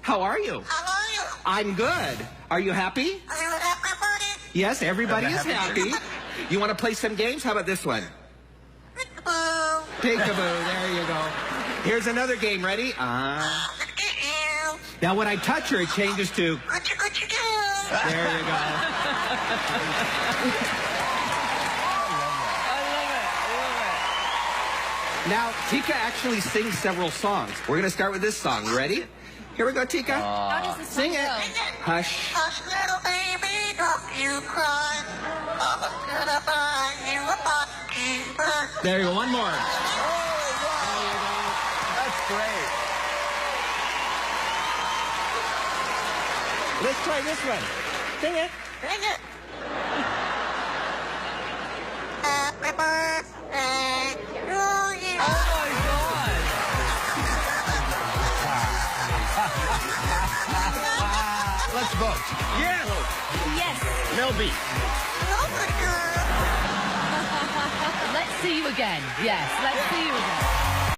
How are you? How are you? I'm good. Are you happy? Are you happy? Yes, everybody is happy. You want to play some games? How about this one? Peekaboo. Peekaboo. There you go. Here's another game. Ready? Look at you. Now when I touch her, it changes to... What you do? There you go. Now, Tika actually sings several songs. We're going to start with this song. You ready? Here we go, Tika. How does this Sing it. go? Hush. Hush, little baby, don't you cry. Mama's gonna buy you a pocket. There you go. One more. That's great. Let's try this one. Sing it. Sing it. Happy birthday to you. Oh my God. Let's vote. Yes. Yes. Mel B. Love it, girl. Let's see you again. Yes, let's see you again.